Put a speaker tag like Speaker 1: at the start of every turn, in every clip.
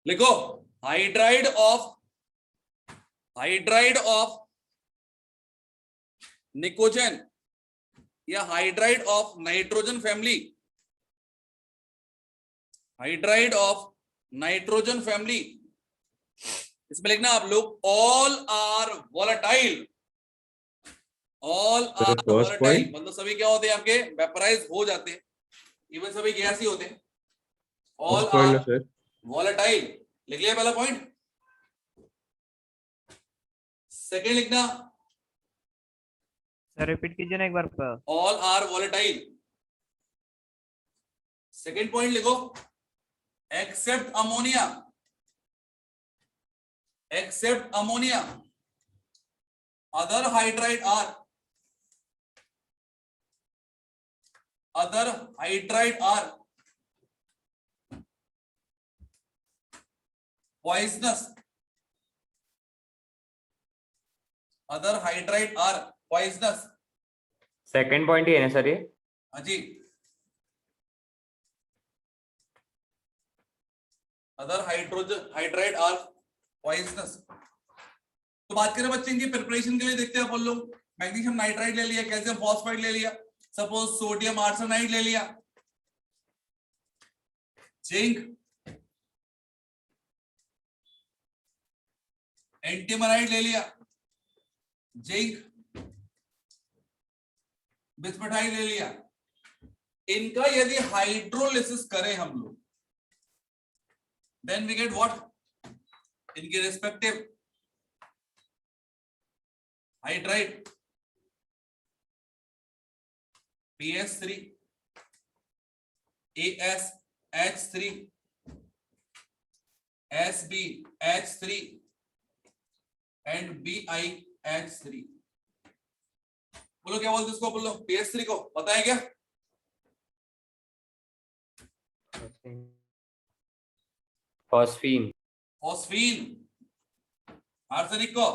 Speaker 1: लिखो hydride of pnicogen या hydride of nitrogen family, hydride of nitrogen family, इसमें लिखना आप लोग all are volatile, all are volatile मतलब सभी क्या होते हैं आपके वेपराइज हो जाते हैं, इवन सभी गैस ही होते हैं, ऑल आर वॉलेटाइल। लिख लिया पहला पॉइंट। सेकेंड लिखना,
Speaker 2: सर रिपीट कीजिए ना एक बार पर।
Speaker 1: All are volatile. Second point लिखो except ammonia, except ammonia other hydride are, other hydride are poisonous, other hydride are poisonous.
Speaker 3: Second point ही है ना सर ये?
Speaker 1: हाँ जी, अदर हाइड्राइड आर पॉइजनस। तो बात करें बच्चे इनकी प्रिपरेशन के लिए, देखते हैं अपन लोग। मैग्नीशियम नाइट्राइड ले लिया, कैल्शियम फॉस्फाइड ले लिया, सपोज सोडियम आर्सेनाइड ले लिया, जिंक एंटीमराइड ले लिया, जिंक बिस्मथाइड ले लिया। इनका यदि हाइड्रोलिसिस करें हम लोग, देन वी गेट व्हाट, इनके respective hydride PS3, AsH3, SbH3 and BiH3। बोलो क्या बोलते इसको, बोलो PS3 को पता है क्या?
Speaker 3: फॉस्फीन।
Speaker 1: फॉस्फीन। आर्सेनिक को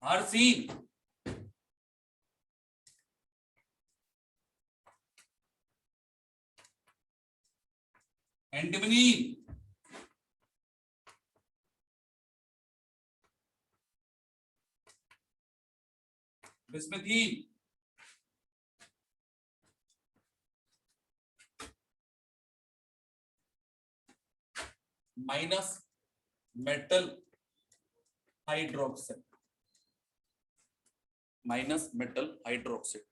Speaker 1: arsine. Antimony, bismuthine, minus metal hydroxide, minus metal hydroxide.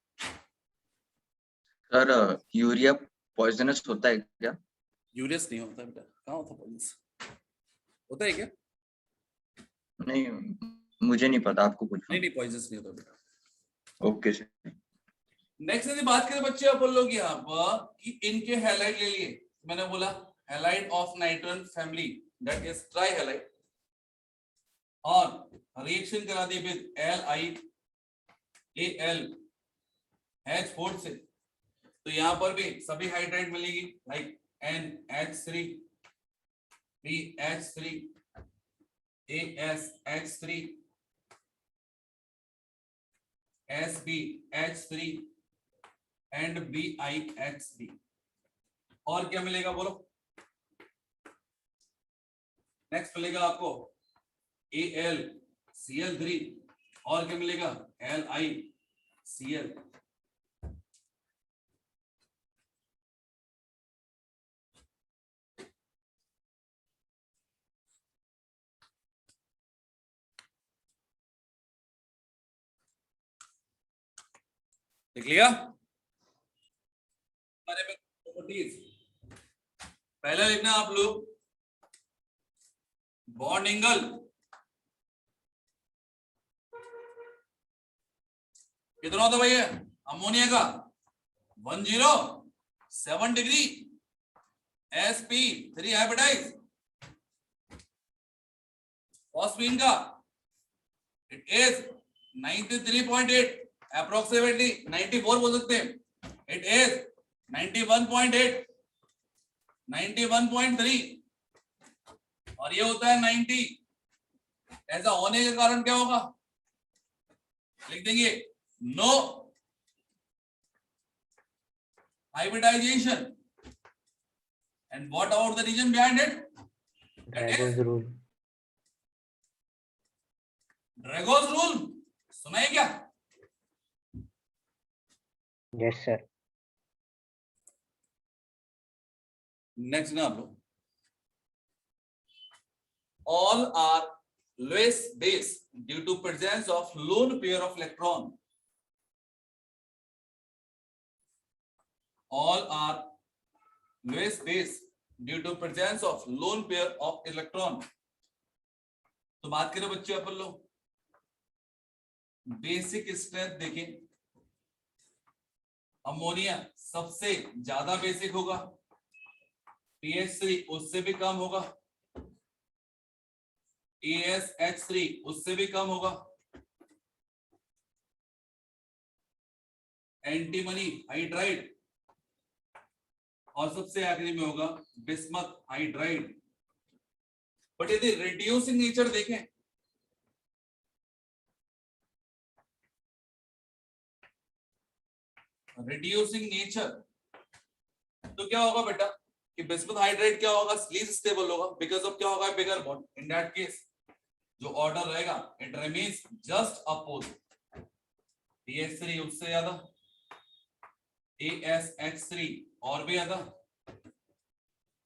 Speaker 4: Sir urea poisonous होता है क्या?
Speaker 1: यूरियस नहीं होता बेटा, कहाँ होता पॉइजनस, होता है क्या?
Speaker 4: नहीं मुझे नहीं पता, आपको पूछो।
Speaker 1: नहीं पॉइजनस नहीं होता बेटा।
Speaker 4: Okay sir.
Speaker 1: नेक्स्ट यदि बात करें बच्चे अपन लोग यहाँ पर कि इनके हैलाइड ले लिए, मैंने बोला halide of nitrogen family that is try halide, और रिएक्शन करा दी विद LiAlH4 से, तो यहां पर भी सभी हाइड्राइड मिलेगी, like NH3, BH3, AsH3, SbH3 and BiH3। और क्या मिलेगा बोलो? नेक्स्ट मिलेगा आपको AlCl3, और क्या मिलेगा? LiCl। देख लिया? पहले लिखना आप लोग बॉन्ड एंगल, कितना होता भैया अमोनिया का? 107 डिग्री। sp3 hybridize. फॉस्फीन का इट इज 93.8, अप्रोक्सीमेटली 94 बोल सकते हैं, इट इज 91.8, 91.3, और ये होता है 90। ऐसा होने के कारण क्या होगा, लिख देंगे no hybridization And what about the reason behind it? That is
Speaker 3: Drago's rule.
Speaker 1: Drago's rule. सुना है क्या?
Speaker 3: Yes, sir.
Speaker 1: Next ना आप लोग. All are Lewis base due to presence of lone pair of electron. All are Lewis base due to presence of lone pair of electron. तो बात करें बच्चों अपन लोग बेसिक स्ट्रेंथ देखें. अमोनिया सबसे ज्यादा बेसिक होगा, PH3 उससे भी कम होगा, ASH3 उससे भी कम होगा, एंटीमनी हाइड्राइड और सबसे आखिरी में होगा बिस्मथ हाइड्राइड. बट यदि रिड्यूसिंग नेचर देखें रिड्यूसिंग नेचर तो क्या होगा बेटा कि बिस्मथ हाइड्राइड क्या होगा लीस्ट स्टेबल होगा बिकॉज ऑफ क्या होगा बिगर बॉन्ड. इन दैट केस जो ऑर्डर रहेगा it remains just opposite. PH3 उससे ज्यादा, ASH3 और भी ज्यादा,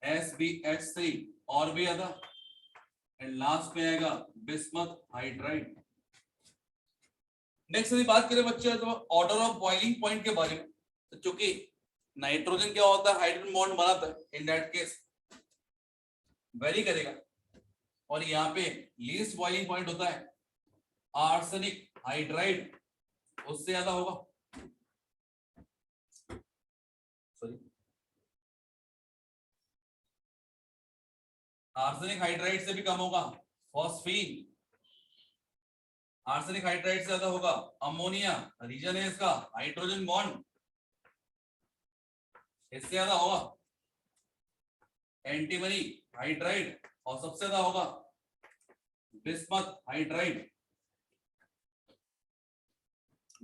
Speaker 1: SBH3 और भी ज्यादा एंड लास्ट में आएगा बिस्मथ हाइड्राइड. नेक्स्ट यदि बात करें बच्चे तो ऑर्डर ऑफ बॉइलिंग पॉइंट के बारे में, तो चूंकि नाइट्रोजन क्या होता है हाइड्रोजन बॉन्ड बनाता है, इन दैट केस वेरी करेगा और यहाँ पे लीस्ट बॉइलिंग पॉइंट होता है आर्सेनिक हाइड्राइड उससे ज्यादा होगा. सॉरी आर्सेनिक हाइड्राइड से भी कम होगा फॉस्फीन, आर्सेनिक हाइड्राइड से ज्यादा होगा अमोनिया, रीजन है इसका हाइड्रोजन बॉन्ड इससे ज्यादा होगा एंटीमनी हाइड्राइड और सबसे ज्यादा होगा बिस्मथ हाइड्राइड.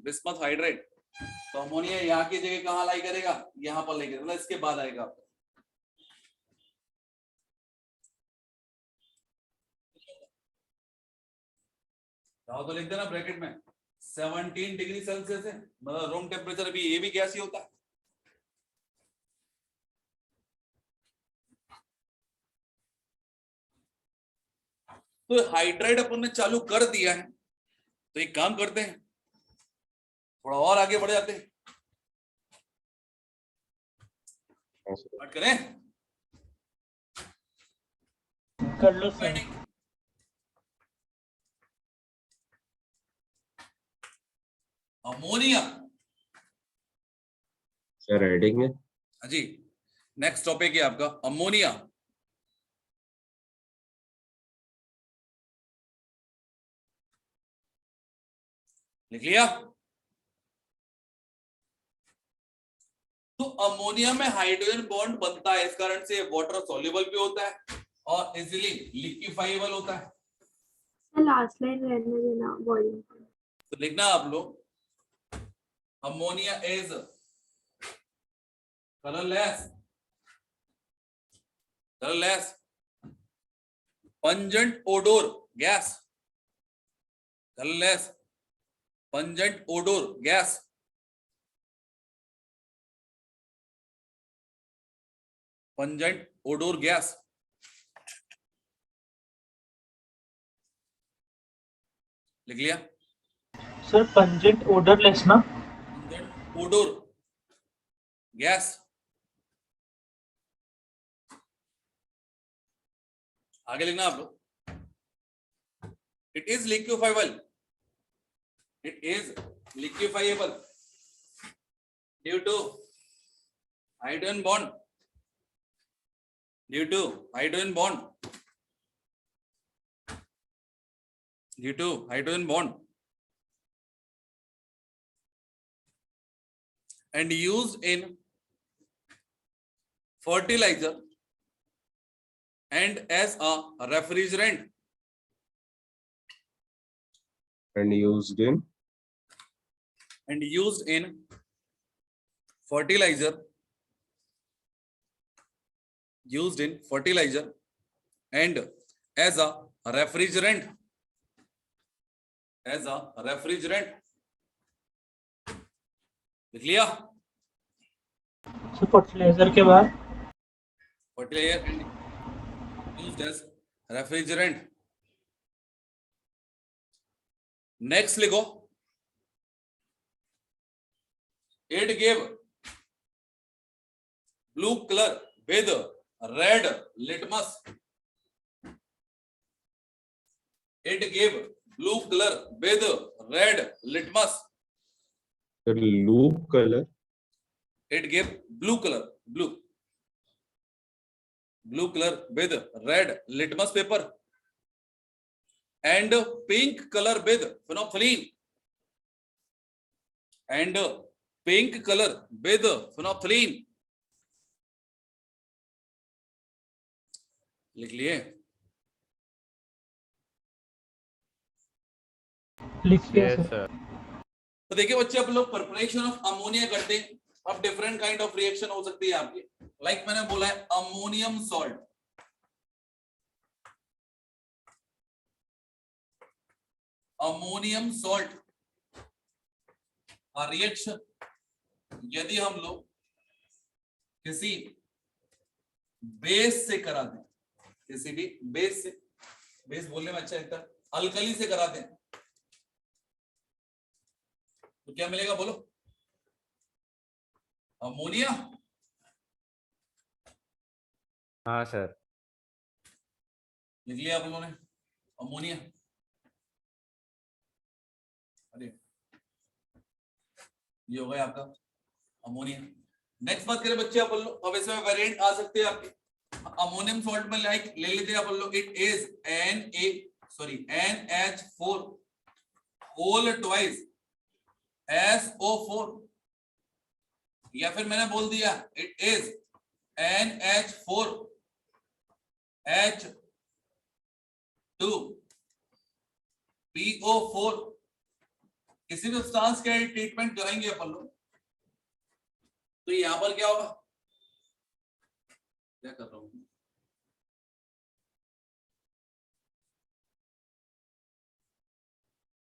Speaker 1: बिस्मथ हाइड्राइड तो अमोनिया यहाँ की जगह कहाँ लाई करेगा, यहाँ पर लाई करेगा, मतलब इसके बाद आएगा. तो लिख देना ब्रैकेट में 17 डिग्री सेल्सियस है, मतलब रूम टेम्परेचर भी ये भी गैस ही होता है. तो हाइड्राइड अपन ने चालू कर दिया है तो एक काम करते हैं थोड़ा और आगे बढ़ जाते हैं. स्टार्ट करें
Speaker 2: कर लो सर.
Speaker 1: अमोनिया
Speaker 5: सर हेडिंग है.
Speaker 1: हाँ जी. नेक्स्ट टॉपिक है आपका अमोनिया. लिख लिया. तो अमोनिया में हाइड्रोजन बॉन्ड बनता है, इस कारण से वाटर सॉल्युबल भी होता है और इजीली लिक्विफाइबल होता है.
Speaker 6: लास्ट लाइन रहने देना बॉइलिंग.
Speaker 1: तो लिखना आप लोग ammonia is colourless pungent odor gas, colorless pungent odor gas, pungent odor gas. लिख लिया.
Speaker 2: सर पंजेंट ओडरलेस ना.
Speaker 1: pungent odor gas. आगे लिखना आप लोग. It is liquefiable. It is liquefiable due to hydrogen bond. Due to hydrogen bond. Due to hydrogen bond. And used in fertilizer and as a refrigerant.
Speaker 5: And used in
Speaker 1: And used in fertilizer used in fertilizer and as a refrigerant. As a refrigerant. लिख लिया?
Speaker 2: Sir fertiliser के बाद
Speaker 1: Fertilizer and used as refrigerant. Next लिखो. It gave blue color with red litmus. It gave blue color with red litmus.
Speaker 5: The loop color.
Speaker 1: It gave blue color, blue color with red litmus paper and pink color with phenolphthalein. And pink color with phenolphthalein. लिख लिए?
Speaker 2: लिख के
Speaker 3: Yes,
Speaker 2: sir
Speaker 3: sir.
Speaker 1: तो देखिए बच्चे, आप लोग preparation of ammonia करते हैं, अब डिफरेंट काइंड ऑफ रिएक्शन हो सकती है आपकी. लाइक मैंने बोला है ammonium salt. Ammonium salt reaction यदि हम लोग किसी बेस से करा दें, किसी भी बेस से, बेस बोलने में अच्छा लगता है, अल्कली से करा दें, तो क्या मिलेगा बोलो? अमोनिया.
Speaker 3: हाँ सर.
Speaker 1: लिख लिया आप लोगों ने अमोनिया? अरे ये हो गया आपका अमोनिया. नेक्स्ट बात करें बच्चे, अपन लोग अब इसमें वेरिएंट आ सकते हैं आपके. अमोनियम सॉल्ट में लाइक ले लेते हैं अपन लोग, it is NH4 whole twice SO4, या फिर मैंने बोल दिया इट इज NH4 H2PO4. किसी भी सब्सटेंस का ट्रीटमेंट कराएंगे अपन लोग, तो यहां पर क्या होगा? क्या कर रहा हूं?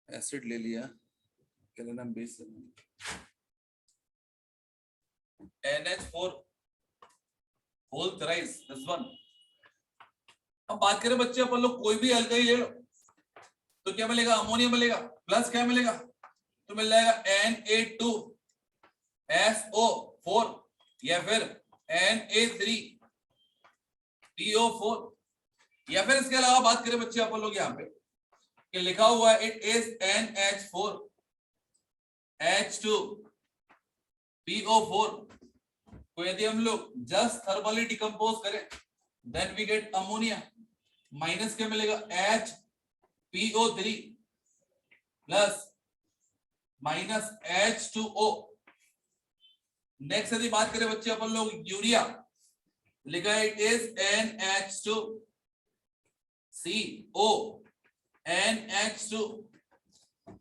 Speaker 1: एसिड ले लिया, क्या लेना? Base NH4 whole thrice this one. अब बात करें बच्चे अपन लोग कोई भी अल्काइल ले लो, तो क्या मिलेगा? अमोनिया मिलेगा, प्लस क्या मिलेगा? तो मिल जाएगा Na2SO4 या फिर Na3PO4. या फिर इसके अलावा बात करें बच्चे अपन लोग यहाँ पे कि लिखा हुआ है इट इज NH4 H2PO4. तो यदि हम लोग जस्ट थर्मली डिकम्पोज करें then we get ammonia. Minus क्या मिलेगा? HPO3 plus minus H2O. Next यदि बात करें बच्चे अपन लोग यूरिया, लिखा है इट इज NH2CO NH2.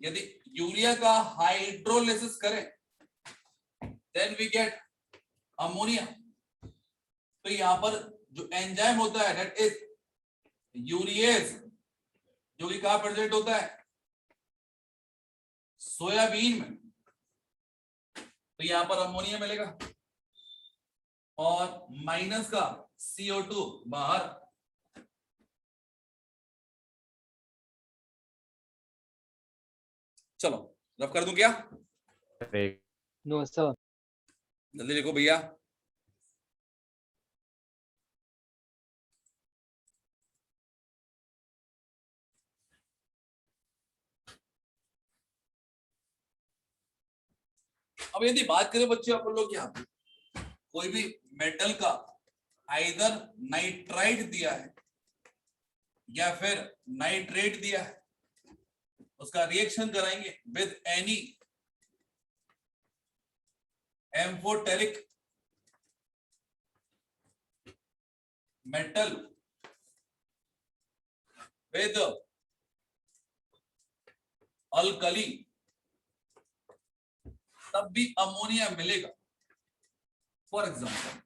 Speaker 1: यदि यूरिया का हाइड्रोलिसिस करें देन वी गेट अमोनिया. तो यहां पर जो एंजाइम होता है दैट इज यूरिएज, जो कि कहां प्रेजेंट होता है? सोयाबीन में. तो यहां पर अमोनिया मिलेगा और माइनस का CO2 बाहर. चलो रफ कर दूं क्या?
Speaker 2: No sir.
Speaker 1: जल्दी लिखो भैया. अब यदि बात करें बच्चे अपन लोग यहाँ पे कोई भी मेटल का आइदर नाइट्राइड दिया है या फिर नाइट्रेट दिया है, उसका रिएक्शन कराएंगे with any amphoteric metal with alkali, तब भी अमोनिया मिलेगा. फॉर एग्जाम्पल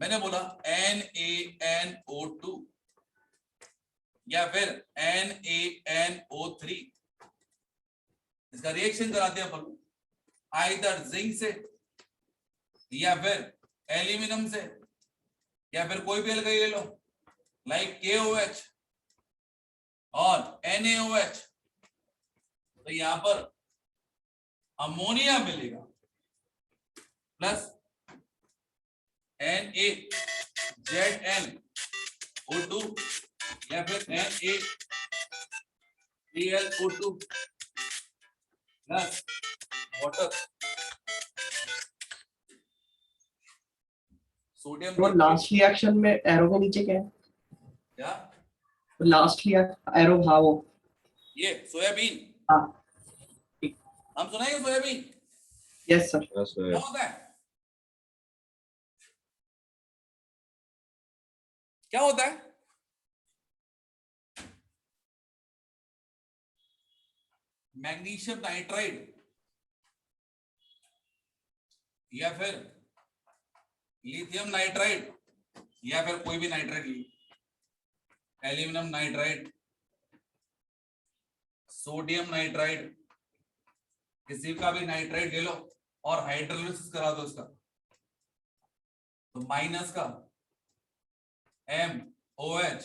Speaker 1: मैंने बोला NaNO2 या फिर NaNO3, इसका रिएक्शन कराते हैं अपन आइदर जिंक से या फिर एल्यूमिनियम से या फिर कोई भी एल्काइल ले लो लाइक KOH और NaOH। तो यहां पर अमोनिया मिलेगा प्लस NaZnO2 या फिर NaClO2 प्लस वाटर। सोडियम
Speaker 7: तो लास्ट रिएक्शन में एरो के नीचे क्या है?
Speaker 1: क्या
Speaker 7: लास्ट एरो हाँ वो
Speaker 1: ये सोयाबीन।
Speaker 7: हाँ
Speaker 1: हम सुनाएंगे सोयाबीन
Speaker 7: यस सर।
Speaker 5: हाँ सर।
Speaker 1: क्या होता है, क्या होता है? मैग्नीशियम नाइट्राइड या फिर लिथियम नाइट्राइड या फिर कोई भी nitride, aluminium nitride, sodium nitride, किसी का भी नाइट्राइड ले लो और हाइड्रोलिसिस करा दो इसका, तो माइनस का MOH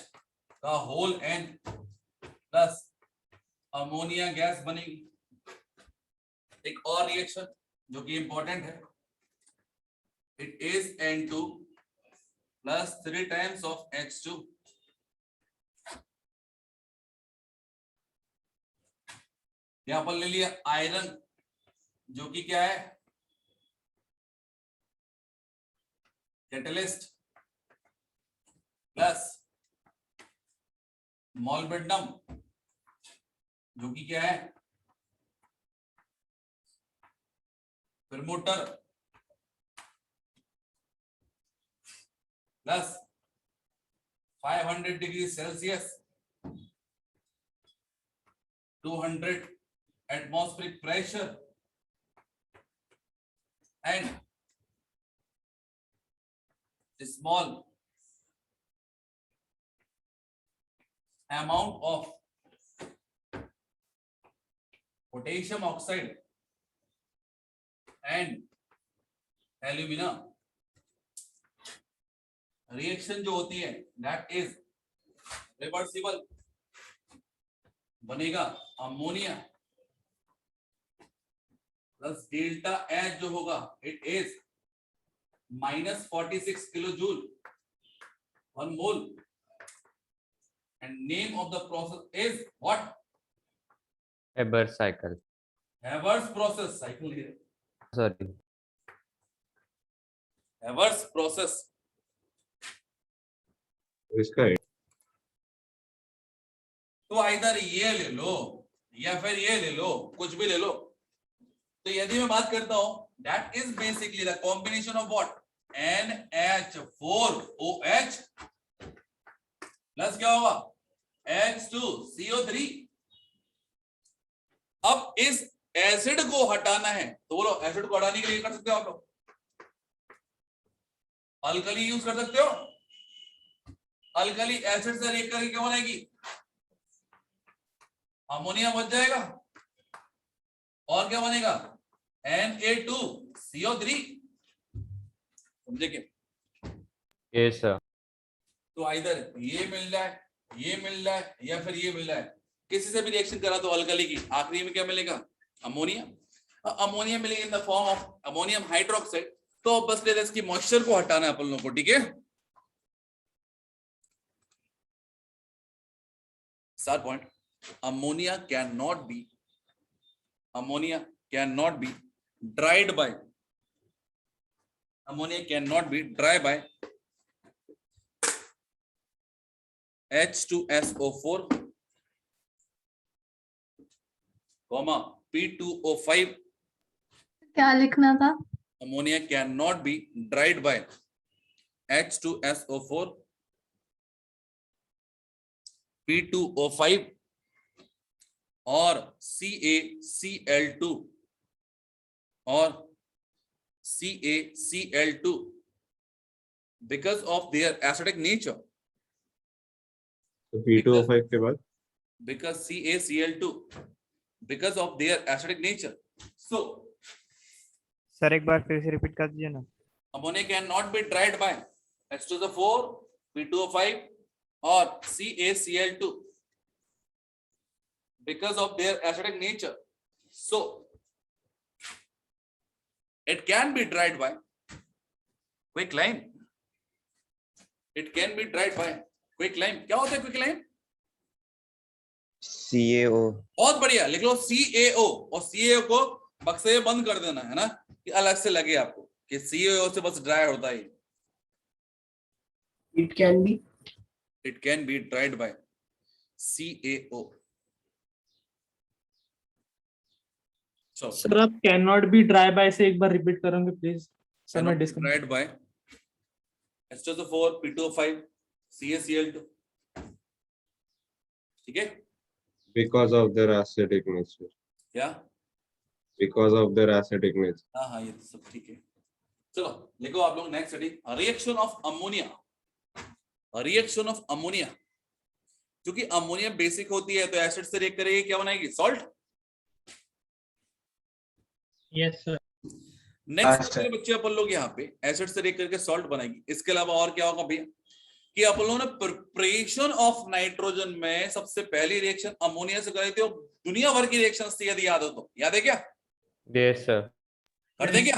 Speaker 1: का whole N plus ammonia gas बनेगी। एक और रिएक्शन जो कि इंपॉर्टेंट है, it is N2 plus 3 times of H2। यहां पर ले लिया आयरन जो कि क्या है, कैटलिस्ट, प्लस मॉलिब्डेनम जो कि क्या है, promoter, plus 500 degree Celsius, 200 atmospheric pressure and small amount of potassium oxide and alumina। Reaction जो होती है that is reversible, बनेगा अमोनिया प्लस डेल्टा H जो होगा it is -46 kilo joule 1 mole and name of the process is what?
Speaker 3: Haber cycle.
Speaker 1: Haber's process cycle है,
Speaker 3: Sorry.
Speaker 1: Haber's process.
Speaker 5: इसका
Speaker 1: तो either ये ले लो या फिर ये ले लो, कुछ भी ले लो। तो यदि मैं बात करता हूं that is basically the combination of what, NH4OH plus क्या होगा H2CO3। अब इस एसिड को हटाना है तो बोलो एसिड को हटाने के लिए कर सकते हो आप लोग, अल्कली यूज कर सकते हो। अल्कली एसिड से रिएक्ट करके क्या बनेगी, अमोनिया बच जाएगा और क्या बनेगा Na2CO3। समझे क्या?
Speaker 3: Yes sir.
Speaker 1: तो आइदर ये मिल जाए, ये मिल जाए या फिर ये मिल जाए, किसी से भी रिएक्शन करा दो अल्कली की, आखिरी में क्या मिलेगा, अमोनिया। अमोनिया मिलेगा in the form of ammonium hydroxide. तो बस इसकी मॉइस्चर को हटाना है अपन लोगों को, ठीक है। Third point, ammonia cannot be dried by H2SO4, P2O5।
Speaker 6: क्या लिखना था?
Speaker 1: Ammonia cannot be dried by H2SO4, P2O5 और CaCl2 और CaCl2 because of their acidic nature.
Speaker 5: तो P2O5 के बाद
Speaker 1: Because CaCl2, because of their acidic nature. So
Speaker 8: sir एक बार फिर से रिपीट कर दीजिए ना.
Speaker 1: ammonia cannot be dried by H2O4, P2O5 or CaCl2 because of their acidic nature. So it can be dried by quicklime. It can be dried by quicklime. क्या होता है quicklime?
Speaker 4: CaO.
Speaker 1: बहुत बढ़िया, लिख लो CaO, और CaO को बक्से में बंद कर देना है ना, कि अलग से लगे आपको कि CaO से बस ड्राई होता है.
Speaker 7: It can be
Speaker 1: dried by CaO. So
Speaker 2: sir आप can not be dry by से एक बार रिपीट करोगे प्लीज सर. मैं disconnect.
Speaker 1: dried by H2O4, P2O5, CaCl2. ठीक है
Speaker 5: because of their acidic nature.
Speaker 1: क्या?
Speaker 5: Because of their acidic nature.
Speaker 1: हाँ हाँ, ये तो सब ठीक है. चलो लिखो आप लोग next study, reaction of ammonia. Reaction of ammonia, क्योंकि अमोनिया बेसिक होती है तो एसिड से रिएक्ट करेगी, क्या बनाएगी? सॉल्ट.
Speaker 2: Yes sir.
Speaker 1: नेक्स्ट बच्चे अपन लोग यहाँ पे एसिड से रिएक्ट करके सॉल्ट बनाएगी. इसके अलावा और क्या होगा भैया, कि अपन लोगों ने प्रिपरेशन ऑफ नाइट्रोजन में सबसे पहली रिएक्शन अमोनिया से करी थी, और दुनिया भर की रिएक्शन थी, यदि याद हो तो. याद है क्या?
Speaker 3: Yes sir.
Speaker 1: कर दे क्या?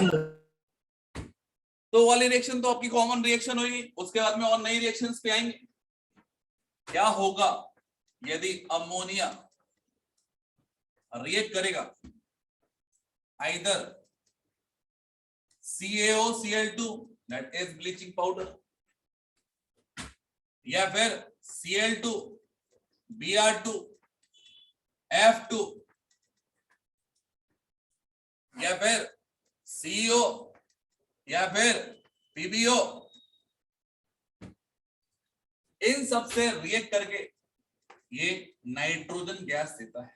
Speaker 1: तो वाली रिएक्शन तो आपकी कॉमन रिएक्शन होगी. उसके बाद में और नई रिएक्शंस पे आएंगे. क्या होगा यदि अमोनिया रिएक्ट करेगा either CaOCl2 that is bleaching powder, या फिर Cl2 Br2 F2, या फिर CO, या फिर PbO. इन सब से रिएक्ट करके ये नाइट्रोजन गैस देता है.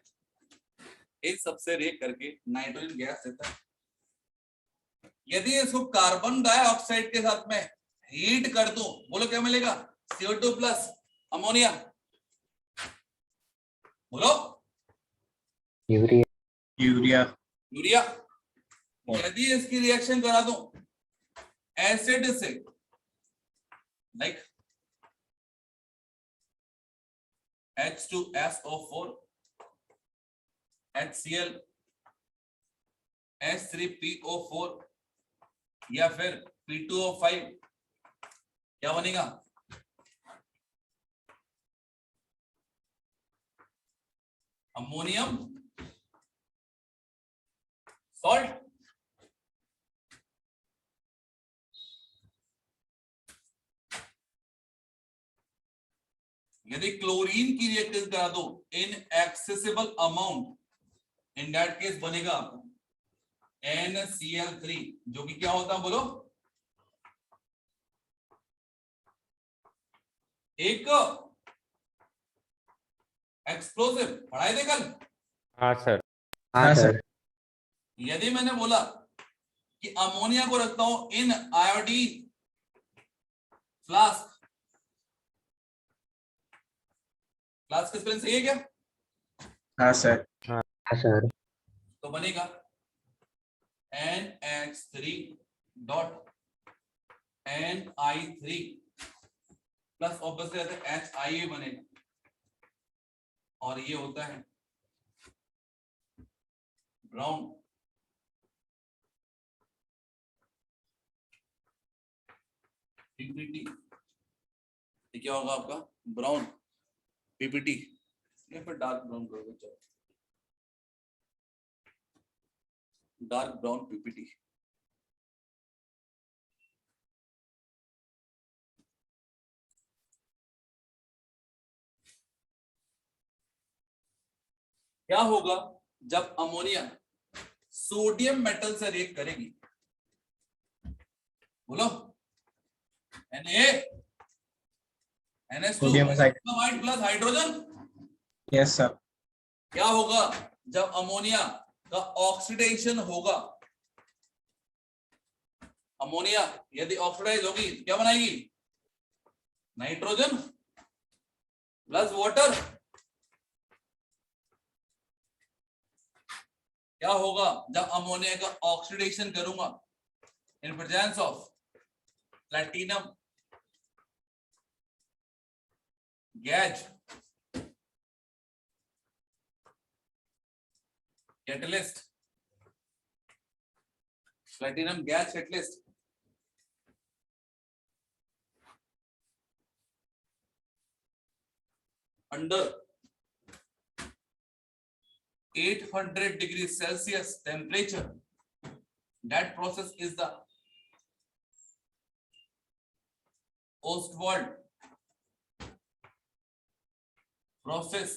Speaker 1: इन सब से रिएक्ट करके नाइट्रोजन गैस देता है. यदि इसको कार्बन डाइऑक्साइड के साथ में हीट कर दूं, बोलो क्या मिलेगा? CO2 plus ammonia. बोलो
Speaker 4: यूरिया.
Speaker 1: यूरिया. यदि इसकी रिएक्शन करा दूं एसिड से, लाइक H2SO4 HCl H3PO4 या फिर P2O5, क्या बनेगा? Ammonium salt. यदि क्लोरीन की रिएक्टेंस करा दो in accessible amount, in that case बनेगा NCl3, जो कि क्या होता है बोलो? एक एक्सप्लोसिव. पढ़ाई थे कल?
Speaker 3: हाँ सर.
Speaker 4: हाँ सर.
Speaker 1: यदि मैंने बोला कि अमोनिया को रखता हूं इन आयोडीन फ्लास्क, फ्लास्क का स्पेलिंग सही है क्या?
Speaker 4: हाँ सर.
Speaker 3: हाँ सर.
Speaker 1: तो बनेगा NH3 dot NI3 plus obviously HIA बनेगा, और ये होता है ब्राउन. PPT. ये क्या होगा आपका? ब्राउन PPT, या फिर डार्क ब्राउन करोगे, चलो डार्क ब्राउन PPT. क्या होगा जब अमोनिया सोडियम मेटल से रिएक्ट करेगी? बोलो. Na NH2
Speaker 4: sodium
Speaker 1: plus hydrogen.
Speaker 4: Yes sir.
Speaker 1: क्या होगा जब अमोनिया का ऑक्सीडेशन होगा? अमोनिया यदि ऑक्सीडाइज होगी तो क्या बनाएगी? Nitrogen plus water. क्या होगा जब अमोनिया का ऑक्सीडेशन करूंगा इन presence of platinum gas catalyst, platinum gas catalyst. Under 800 degrees Celsius temperature, that process is the Ostwald process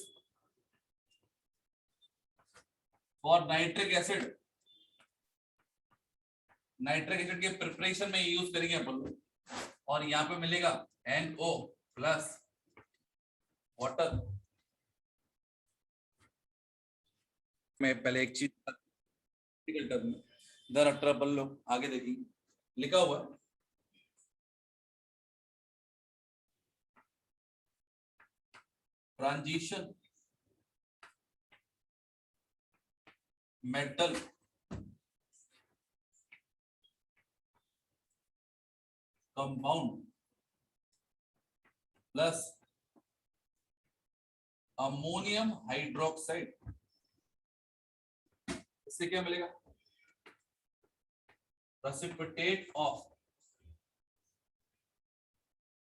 Speaker 1: for nitric acid। Nitric acid के प्रिपरेशन में यूज करेंगे अपन लोग, और यहाँ पे मिलेगा NO प्लस वाटर। मैं पहले एक चीज टर्म में इधर अपन लोग आगे देखेंगे, लिखा हुआ है transition metal compound plus ammonium hydroxide, इससे क्या मिलेगा? Precipitate of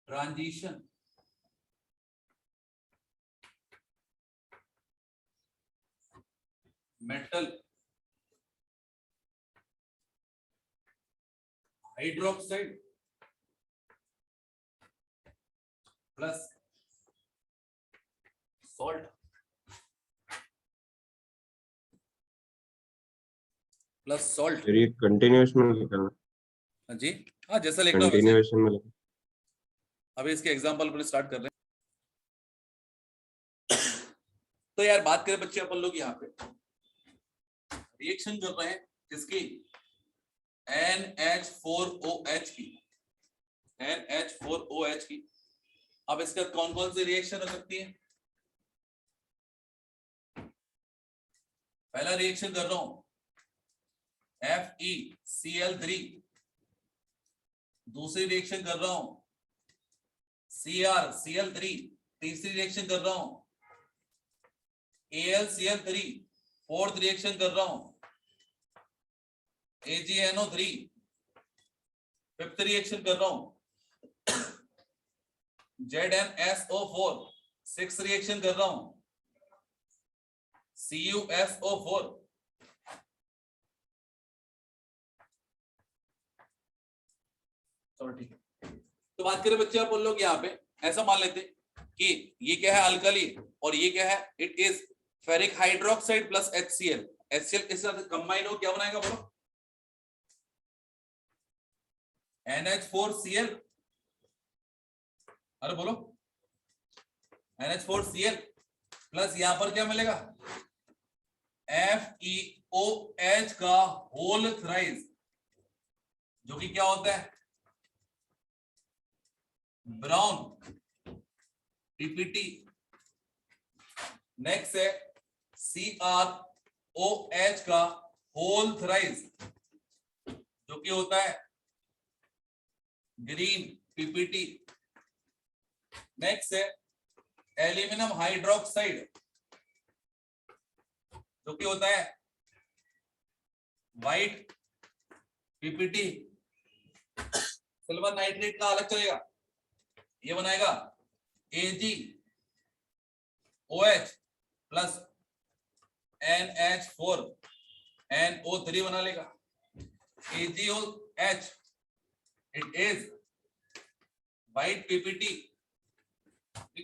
Speaker 1: transition metal hydroxide plus salt plus salt.
Speaker 5: फिर ये कंटिन्यूएशन में लिखना।
Speaker 1: जी हाँ, जैसा लिखना वैसे।
Speaker 5: कंटिन्यूएशन में लिखना।
Speaker 1: अभी इसके एग्जांपल पर स्टार्ट कर रहे हैं। तो यार बात करें बच्चे अपन लोग यहाँ पे रिएक्शन कर रहे हैं किसकी? NH4OH की, NH4OH की। अब इसका कौन कौन सी रिएक्शन हो सकती है? पहला रिएक्शन कर रहा हूं FeCl3, दूसरी रिएक्शन कर रहा हूं CrCl3, तीसरी रिएक्शन कर रहा हूं AlCl3, फोर्थ रिएक्शन कर रहा हूं AgNO3, फिफ्थ रिएक्शन कर रहा हूं ZnSO4, सिक्स रिएक्शन कर रहा हूं CuSO4। चलो ठीक है, तो बात करें बच्चे आप लोग यहाँ पे ऐसा मान लेते कि ये क्या है? अल्कली, और ये क्या है? It is ferric hydroxide plus HCl। HCl के साथ कंबाइन हो क्या बनाएगा बोलो? NH4Cl। अरे बोलो, NH4Cl प्लस यहां पर क्या मिलेगा? FeOH का होल थ्राइस, जो कि क्या होता है? Brown PPT। नेक्स्ट है CrOH का होल थ्राइस, जो कि होता है ग्रीन PPT। नेक्स्ट है एल्यूमिनियम हाइड्रोक्साइड, जो कि होता है व्हाइट PPT। सिल्वर नाइट्रेट का अलग चलेगा, ये बनाएगा AgOH प्लस NH4NO3 बना लेगा। AgOH it is white PPT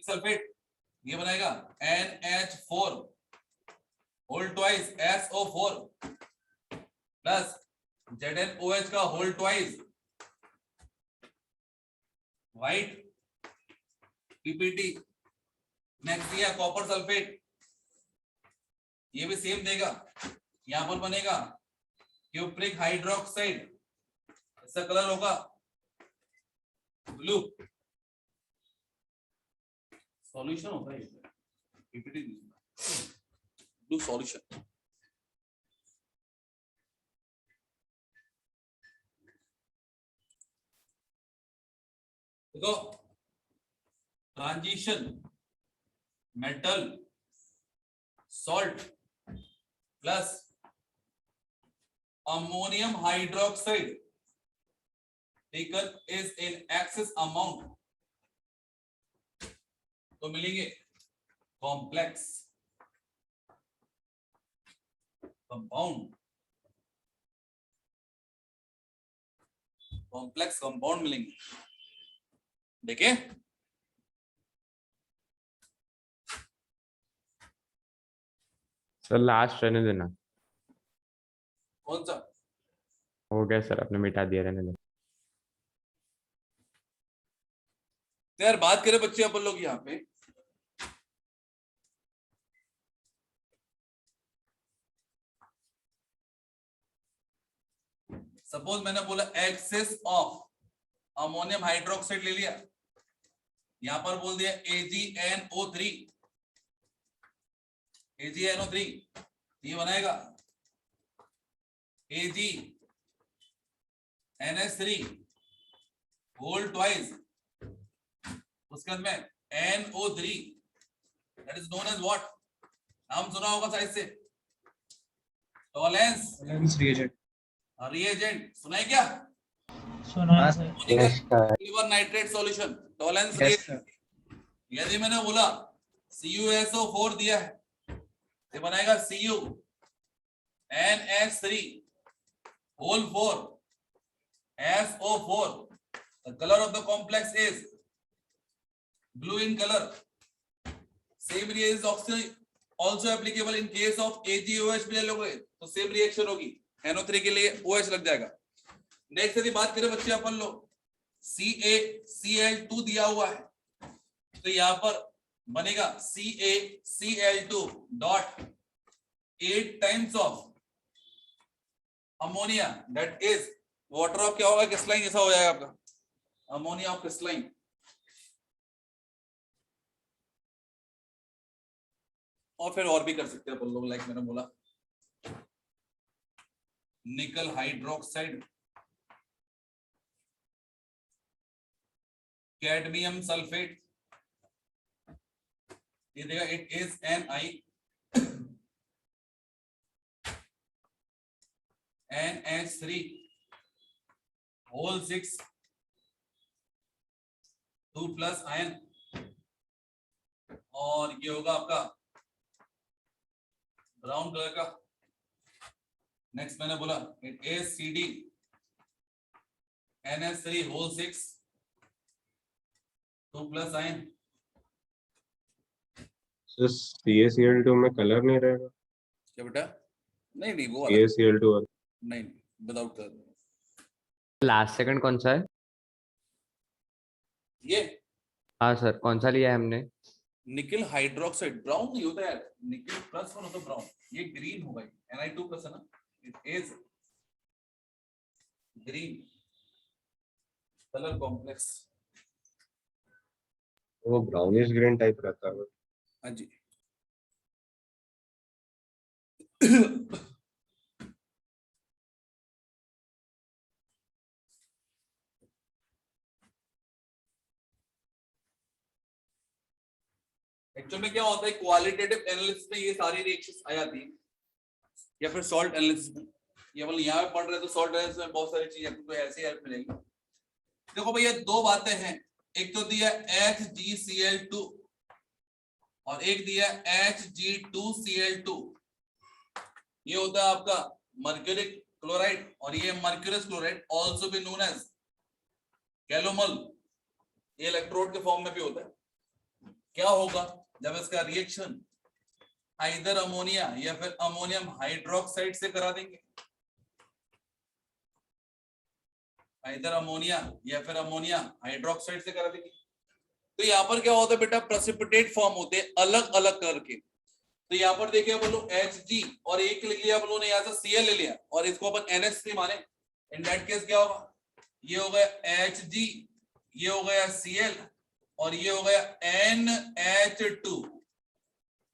Speaker 1: sulphate, ये बनाएगा NH4 whole twice SO4 plus ZnOH का whole twice white PPT। Next दिया कॉपर सल्फेट, ये भी सेम देगा, यहां पर बनेगा क्यूप्रिक हाइड्रोक्साइड इसका कलर होगा ब्लू। सॉल्यूशन होता है पीपीटी ब्लू सॉल्यूशन। देखो transition metal salt plus ammonium hydroxide taken is in excess amount तो मिलेंगे कॉम्प्लेक्स कंपाउंड। कॉम्प्लेक्स कंपाउंड मिलेंगे। देखिए
Speaker 3: सर लास्ट रहने देना।
Speaker 1: कौन सा?
Speaker 3: हो गया सर, आपने मिटा दिया, रहने देना।
Speaker 1: तो यार बात करें बच्चे अपन लोग यहाँ पे सपोज मैंने बोला एक्सेस ऑफ अमोनियम हाइड्रोक्साइड ले लिया, यहां पर बोल दिया AgNO3 AgNO3 ये बनाएगा AgNH3 होल ट्वाइस, उसके बाद में NO3 that is known as what, नाम सुना होगा शायद से, टॉलेंस रिएजेंट सुना है क्या?
Speaker 2: सुना है sir.
Speaker 3: Yes, sir.
Speaker 1: Silver nitrate solution Tollens
Speaker 2: Yes, sir.
Speaker 1: यदि मैंने बोला CuSO4 दिया है ये बनाएगा CuNH3 whole 4 SO4। the color of the complex is blue in color। same reaction is also applicable in case of AgOH भी ले लोगे तो सेम रिएक्शन होगी, NO3 के लिए OH लग जाएगा। नेक्स्ट यदि बात करें बच्चे अपन लोग CaCl2 दिया हुआ है तो यहां पर बनेगा CaCl2 dot 8 times of ammonia that is water of क्या होगा, क्रिस्टलाइन जैसा हो जाएगा आपका, अमोनिया ऑफ क्रिस्टलाइन। और फिर और भी कर सकते हैं अपन लोग, लाइक मैंने बोला निकल हाइड्रोक्साइड, कैडमियम सल्फेट, ये देखा it is Ni NH3 whole 6 2 plus ion, और ये होगा आपका ब्राउन कलर का। नेक्स्ट मैंने बोला it is CD NH3 whole 6 2 plus ion.
Speaker 5: Sir CaCl2 में कलर नहीं रहेगा?
Speaker 1: क्या बेटा? नहीं नहीं वो वाला
Speaker 5: CaCl2 वाला
Speaker 1: नहीं, विदाउट कलर।
Speaker 3: लास्ट सेकंड कौन सा है?
Speaker 1: ये
Speaker 3: हाँ सर, कौन सा लिया है हमने?
Speaker 1: निकल हाइड्रोक्साइड, ब्राउन नहीं होता यार, निकल प्लस वन होता ब्राउन, ये ग्रीन होगा, Ni2 प्लस है ना, it is green colour complex.
Speaker 5: वो ब्राउनिश ग्रीन टाइप रहता है।
Speaker 1: हाँ जी एक्चुअल में क्या होता है क्वालिटेटिव एनालिसिस में ये सारी रिएक्शंस आ जाती है, या फिर सॉल्ट एनालिसिस में, या मतलब यहाँ पे पढ़ रहे तो सॉल्ट एनालिसिस में बहुत सारी चीजें आपको ऐसे हेल्प मिलेगी। देखो भैया दो बातें हैं, एक तो दिया HgCl2 और एक दिया Hg2Cl2, ये होता है आपका मर्क्यूरिक क्लोराइड, और ये mercurous chloride also be known as calomel, ये इलेक्ट्रोड के फॉर्म में भी होता है। क्या होगा जब इसका रिएक्शन आइदर अमोनिया या फिर अमोनियम हाइड्रोक्साइड से करा देंगे, आइदर अमोनिया या फिर अमोनिया हाइड्रोक्साइड से करा देंगे, तो यहाँ पर क्या होता है बेटा प्रेसिपिटेट फॉर्म होते हैं अलग अलग कलर के। तो यहाँ पर देखिए बोलो Hg और एक लिख लिया बोलो ने यहाँ से Cl ले लिया और इसको अपन NH3 माने, इन दैट केस क्या होगा ये हो गया Hg, ये हो गया Cl और ये हो गया NH2।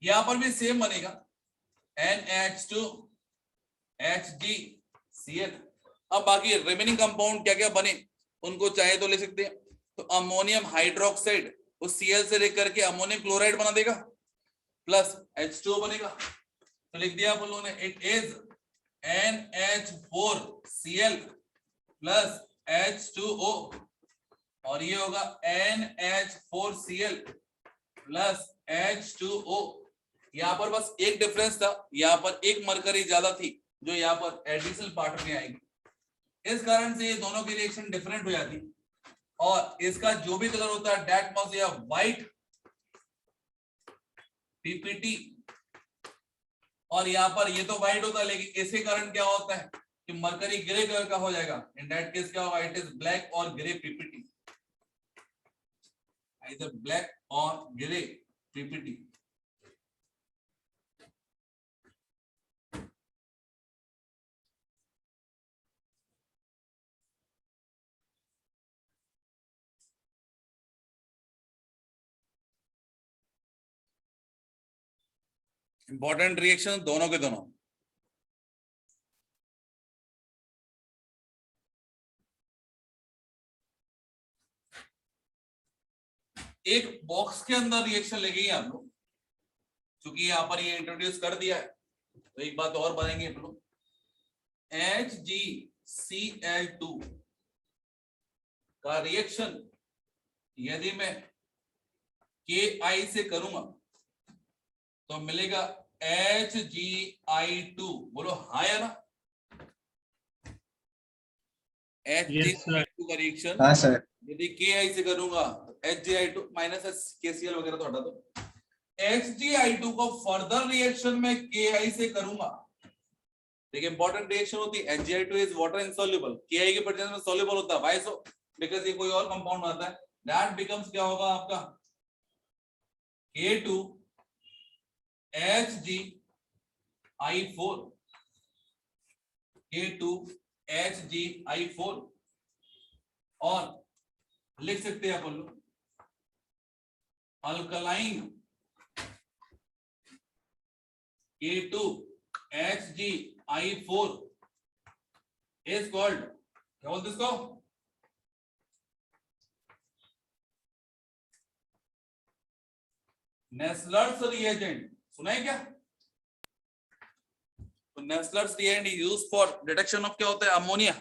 Speaker 1: यहां पर भी सेम बनेगा NH2 HgCl। अब बाकी रिमेनिंग कंपाउंड क्या क्या बने उनको चाहे तो ले सकते हैं। तो अमोनियम हाइड्रोक्साइड उस Cl से लेकर के अमोनियम क्लोराइड बना देगा प्लस H2O बनेगा। तो लिख दिया आप लोगों ने it is NH4Cl plus H2O और ये होगा NH4Cl प्लस H2O। यहाँ पर बस एक डिफरेंस था, यहाँ पर एक मरकरी ज्यादा थी जो यहाँ पर एडिशनल पार्ट में आएगी, इस कारण से ये दोनों की रिएक्शन डिफरेंट हो जाती। और इसका जो भी कलर होता है दैट मस्ट या व्हाइट पीपीटी और यहाँ पर ये तो व्हाइट होता है, लेकिन इसके कारण क्या होता है कि मरकरी ग्रे कलर का हो जाएगा। इन दैट केस क्या होगा, इट इज ब्लैक और ग्रे पीपीटी, आइदर ब्लैक और ग्रे पीपीटी। इंपॉर्टेंट रिएक्शन दोनों के दोनों। एक बॉक्स के अंदर रिएक्शन लेंगे आप लोग, क्योंकि यहां पर ये इंट्रोड्यूस कर दिया है तो एक बात और बनाएंगे आप लोग। HgCl2 का रिएक्शन यदि मैं Ki से करूंगा तो मिलेगा Hgi2। बोलो हाँ या ना। Hgi2 का रिएक्शन
Speaker 4: हाँ सर।
Speaker 1: यदि Ki से करूंगा तो Hgi2 माइनस KCl वगैरह तो हटा दो। Hgi2 को फर्दर रिएक्शन में Ki से करूंगा, देखिए इंपॉर्टेंट रिएक्शन होती है। Hgi2 is water insoluble, Ki के प्रेजेंस में सॉल्युबल होता है। Why so? बिकॉज़ ये कोई और कंपाउंड आता है। दैट बिकम्स क्या होगा आपका K2 HgI4, K2 HgI4 और लिख सकते हैं अपन लोग alkaline K2 HgI4 is called, क्या बोलते इसको, नेस्लर्स रिएजेंट। सुना है क्या? तो Nessler's reagent use for detection of क्या होता है, अमोनिया।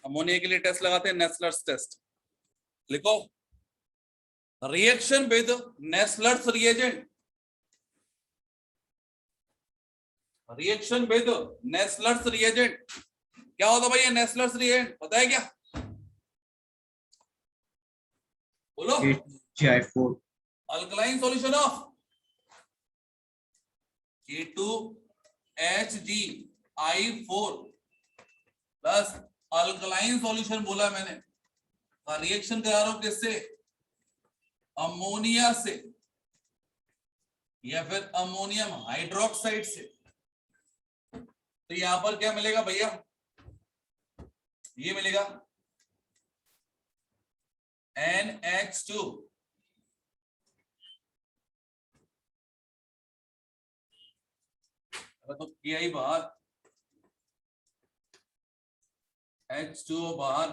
Speaker 1: अमोनिया के लिए टेस्ट लगाते हैं नेस्लर्स टेस्ट। लिखो reaction with Nessler's reagent, reaction with Nessler's reagent. क्या होता भाई ये नेस्लर्स रिएजेंट, पता है क्या? बोलो।
Speaker 4: HgI4
Speaker 1: alkaline solution of K2 HgI4 plus alkaline solution बोला मैंने, रिएक्शन करा रहा हूं किससे, अमोनिया से या फिर अमोनियम हाइड्रोक्साइड से। तो यहां पर क्या मिलेगा भैया, ये मिलेगा NH2 तो Ki बाहर, H2O बाहर,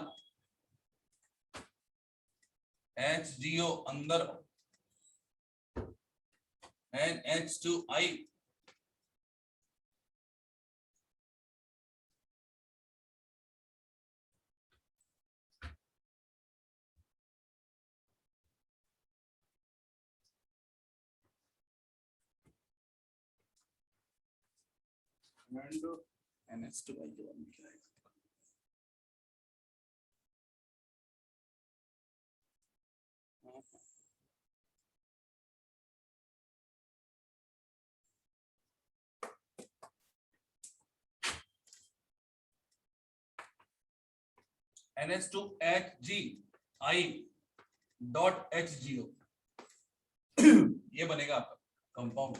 Speaker 1: HgO अंदर, NH2I NH2I के बाद में क्या है, NH2HgI.HgO ये बनेगा आपका कंपाउंड।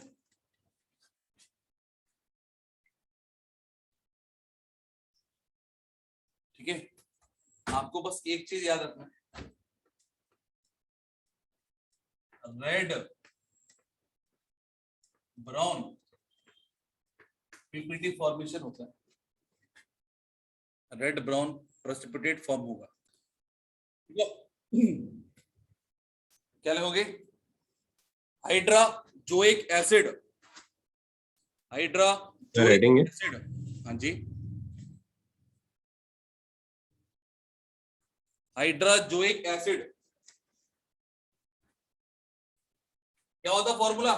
Speaker 1: ठीक है, आपको बस एक चीज याद रखना है, रेड ब्राउन पीपीटी फॉर्मेशन होता है, रेड ब्राउन प्रेसिपिटेट फॉर्म होगा। क्या लिखोगे? हाइड्राजोइक एसिड, हाइड्राजोइक
Speaker 5: रेटिंग है
Speaker 1: एसिड, हाँ जी, हाइड्राजोइक एसिड क्या होता फॉर्मूला?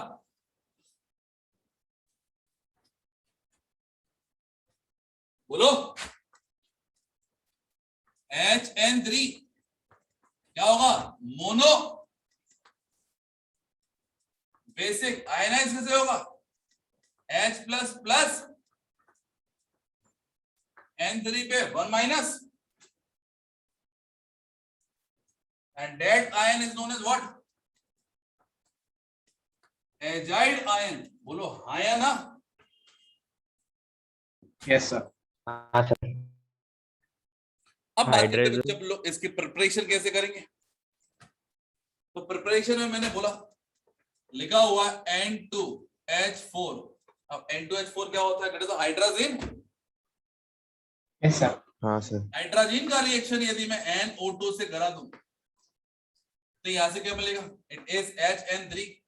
Speaker 1: बोलो। HN3 क्या होगा? Mono basic. आयनाइज कैसे होगा? H प्लस प्लस N3 पे 1 minus, and that ion is known as what? Azide ion। बोलो हाँ या ना?
Speaker 2: Yes sir.
Speaker 3: हाँ सर।
Speaker 1: अब बात करते हैं
Speaker 3: हाइड्रोजन-
Speaker 1: जब लोग इसकी प्रिपरेशन कैसे करेंगे। तो प्रिपरेशन में मैंने बोला लिखा हुआ N2H4। अब N2H4 क्या होता है? That is hydrogen.
Speaker 2: Yes sir.
Speaker 3: हाँ सर।
Speaker 1: हाइड्रोजन का रिएक्शन यदि मैं NO2 से करा दूं तो यहां से क्या मिलेगा? It is HN3।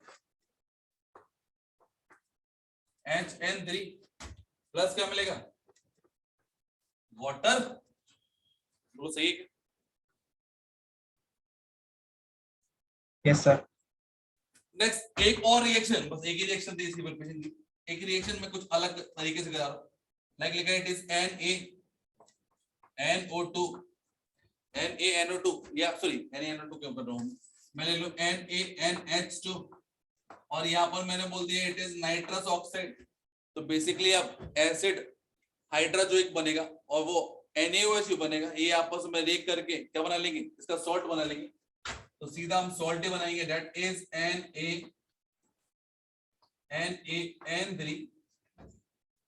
Speaker 1: HN3 plus क्या मिलेगा? वाटर। वो सही है?
Speaker 2: Yes sir.
Speaker 1: नेक्स्ट एक और रिएक्शन, बस एक ही रिएक्शन थी इसकी प्रिपरेशन की। एक रिएक्शन में कुछ अलग तरीके से करा रहा हूं, लाइक लिखा है इट इज NaNO2, NaNO2 या सॉरी NaNO2 क्यों कर रहा हूं मैं, ले लो NaNH2 और यहाँ पर मैंने बोल दिया इट इज नाइट्रस ऑक्साइड। तो बेसिकली अब एसिड हाइड्रोजोइक बनेगा और वो NaOH बनेगा, ये आपस में रिएक्ट करके क्या बना लेंगे? इसका सॉल्ट बना लेंगे। तो सीधा हम सॉल्ट ही बनाएंगे, दैट इज NaN3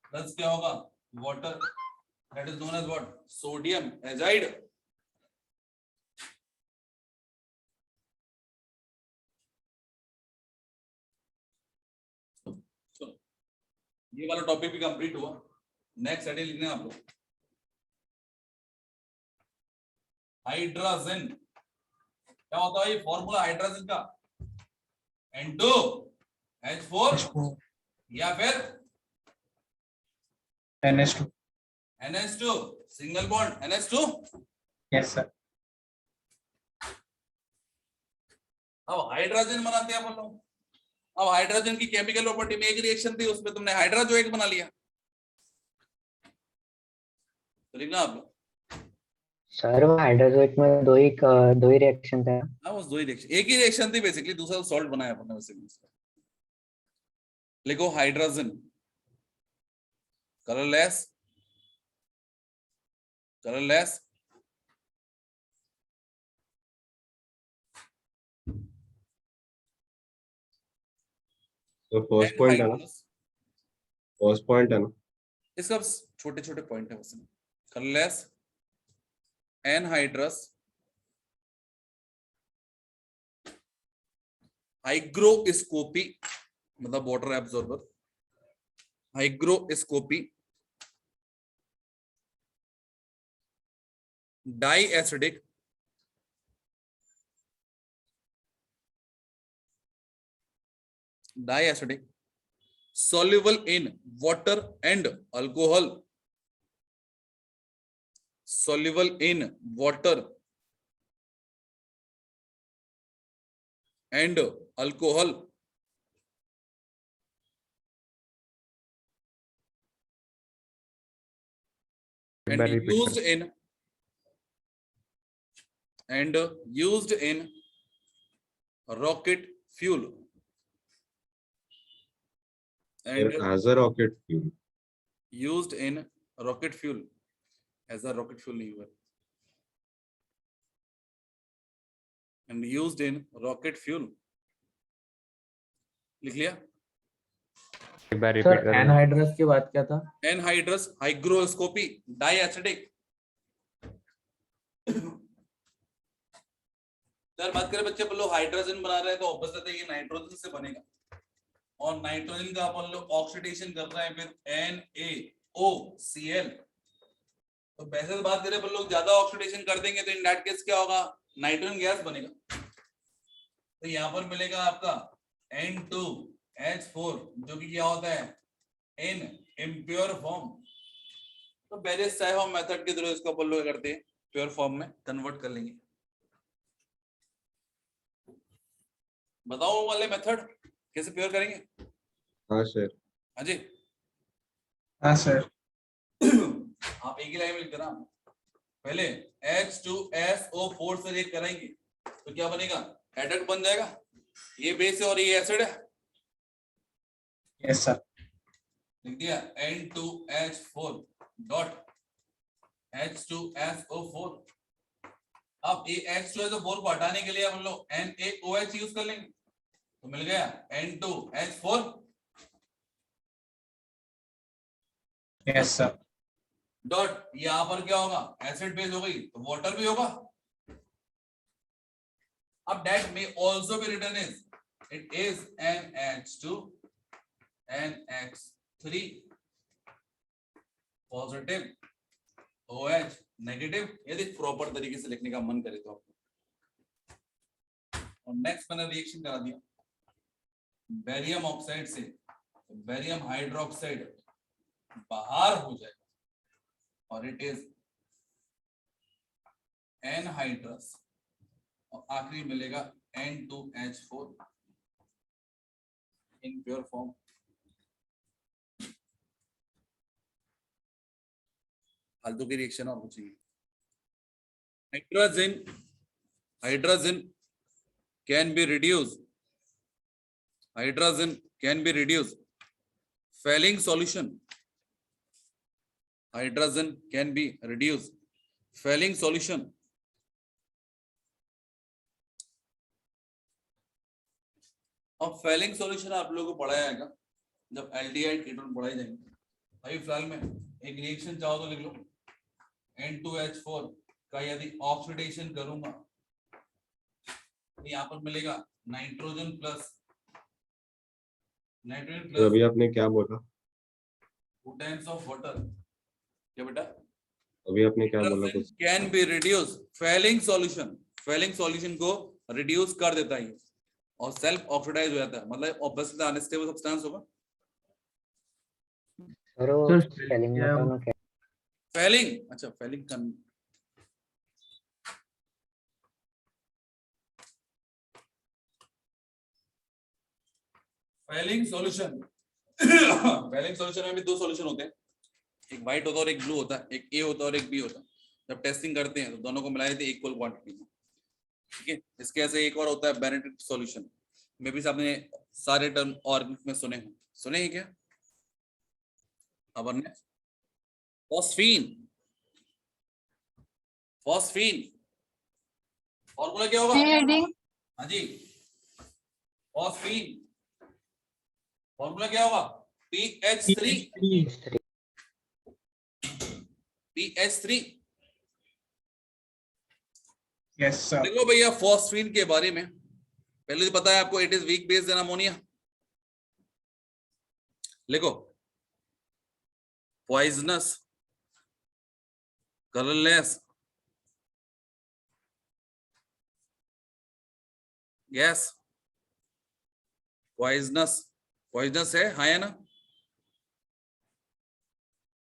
Speaker 1: प्लस क्या होगा? Water, that is known as what? Sodium azide. ये वाला टॉपिक भी कंप्लीट हुआ। नेक्स्ट हेडिंग लिखना है आप लोग, हाइड्रोजन। क्या होता है ये फॉर्मूला हाइड्रोजन का? N2H4 या फिर
Speaker 2: NH2।
Speaker 1: NH2 single bond NH2।
Speaker 2: Yes sir.
Speaker 1: अब हाइड्रोजन बनाते हैं अपन लोग। अब हाइड्रोजन की केमिकल प्रॉपर्टी में एक रिएक्शन थी, उसमें तुमने हाइड्रोजोइक बना लिया। तो लिखना आप लोग,
Speaker 9: सर वो हाइड्रोजोइक में दो ही रिएक्शन था।
Speaker 1: हाँ बस दो ही रिएक्शन, एक ही रिएक्शन थी बेसिकली, दूसरा सॉल्ट बनाया अपन ने वैसे। लिखो हाइड्रोजन कलरलेस, कलरलेस
Speaker 5: तो फर्स्ट पॉइंट है ना, फर्स्ट पॉइंट है ना।
Speaker 1: इसका छोटे छोटे पॉइंट है वैसे। कलरलेस एनहाइड्रस हाइग्रोस्कोपी मतलब water absorber, hygroscopy di acidic soluble in water and alcohol, soluble in water and alcohol, and used in rocket fuel and
Speaker 5: as a rocket fuel,
Speaker 1: used in rocket fuel as a rocket fuel नहीं हुआ, and used in rocket fuel लिख लिया।
Speaker 3: एक बार
Speaker 2: sir
Speaker 3: repeat करो।
Speaker 2: Anhydrous की बात क्या था?
Speaker 1: एनहाइड्रस हाइग्रोस्कोपी डाई एसिडिक सर बात करें बच्चे अपन लोग हाइड्रोजन बना रहे हैं तो ऑब्वियसली ये नाइट्रोजन से बनेगा, और नाइट्रोजन का अपन लोग ऑक्सीडेशन कर रहे हैं विद NaOCl। तो वैसे तो बात करें अपन लोग ज्यादा ऑक्सीडेशन कर देंगे तो इन दैट केस क्या होगा, नाइट्रोजन गैस बनेगा। तो यहाँ पर मिलेगा आपका N2H4 जो कि क्या होता है इन इम्प्योर फॉर्म। तो वेरियस टाइप ऑफ मेथड के थ्रू इसको अपन लोग करते हैं प्योर फॉर्म में कन्वर्ट कर लेंगे। बताओ वाले मेथड कैसे प्योर करेंगे?
Speaker 5: हाँ सर।
Speaker 1: हाँ जी,
Speaker 2: हाँ सर।
Speaker 1: आप एक ही लाइन में लिख देना। पहले H2SO4 से रिएक्ट कराएंगे तो क्या बनेगा, एडेट बन जाएगा। ये बेस है और ये एसिड है।
Speaker 2: Yes sir.
Speaker 1: लिख दिया N2H4 डॉट H2SO4। अब ये H2SO4 को हटाने के लिए हम लोग NaOH यूज कर लेंगे तो मिल गया N2H4
Speaker 2: यस सर।
Speaker 1: डॉट यहां पर क्या होगा, एसिड बेस हो गई तो वाटर भी होगा। अब that may also be written is it is NH2 NH3 positive OH negative, यदि प्रॉपर तरीके से लिखने का मन करे तो आपको। और नेक्स्ट मैंने रिएक्शन करा दिया बेरियम ऑक्साइड से, बेरियम हाइड्रोक्साइड बाहर हो जाएगा और इट इज एनहाइड्रस, और आखिरी मिलेगा N2H4 इन प्योर फॉर्म। फालतू की रिएक्शन और कुछ नहीं। Hydrogen can be reduce, hydrogen can be reduce falling solution, hydrogen can be reduced failing solution। अब फैलिंग सॉल्यूशन आप लोगों को पढ़ाया जाएगा जब एल्डिहाइड कीटोन पढ़ाई जाएंगे। अभी फिलहाल में एक रिएक्शन चाहो तो लिख लो N2H4 का यदि ऑक्सीडेशन करूंगा तो यहाँ पर मिलेगा नाइट्रोजन प्लस
Speaker 5: तो अभी आपने क्या बोला?
Speaker 1: 2 times of water। क्या बेटा?
Speaker 5: अभी आपने क्या बोला कुछ?
Speaker 1: Can be reduce falling solution, falling solution को रिड्यूस कर देता है और सेल्फ ऑक्सीडाइज हो जाता है, मतलब ऑब्वियसली अनस्टेबल सब्सटेंस होगा।
Speaker 9: सर वो स्पेलिंग बताना क्या?
Speaker 1: फैलिंग, अच्छा फैलिंग का फैलिंग सॉल्यूशन फैलिंग सॉल्यूशन में भी दो सॉल्यूशन होते हैं, एक व्हाइट होता है और एक ब्लू होता है, एक ए होता है और एक बी होता है। जब टेस्टिंग करते हैं तो दोनों को मिला देते हैं इक्वल क्वांटिटी में, ठीक है। इसके ऐसे एक और होता है बेनेडिक्ट सॉल्यूशन, मे भी आपने सारे टर्म ऑर्गेनिक में सुने हैं क्या? अब हमने फॉस्फीन, फॉस्फीन फॉर्मूला क्या होगा?
Speaker 6: हेडिंग
Speaker 1: हाँ जी, फॉस्फीन फॉर्मूला क्या होगा? PH3 PH3।
Speaker 2: Yes sir.
Speaker 1: देखो भैया फॉस्फीन के बारे में पहले तो पता है आपको, it is weak based then ammonia. लिखो पॉइजनस, कलरलेस गैस, पॉइजनस है, हाँ है ना?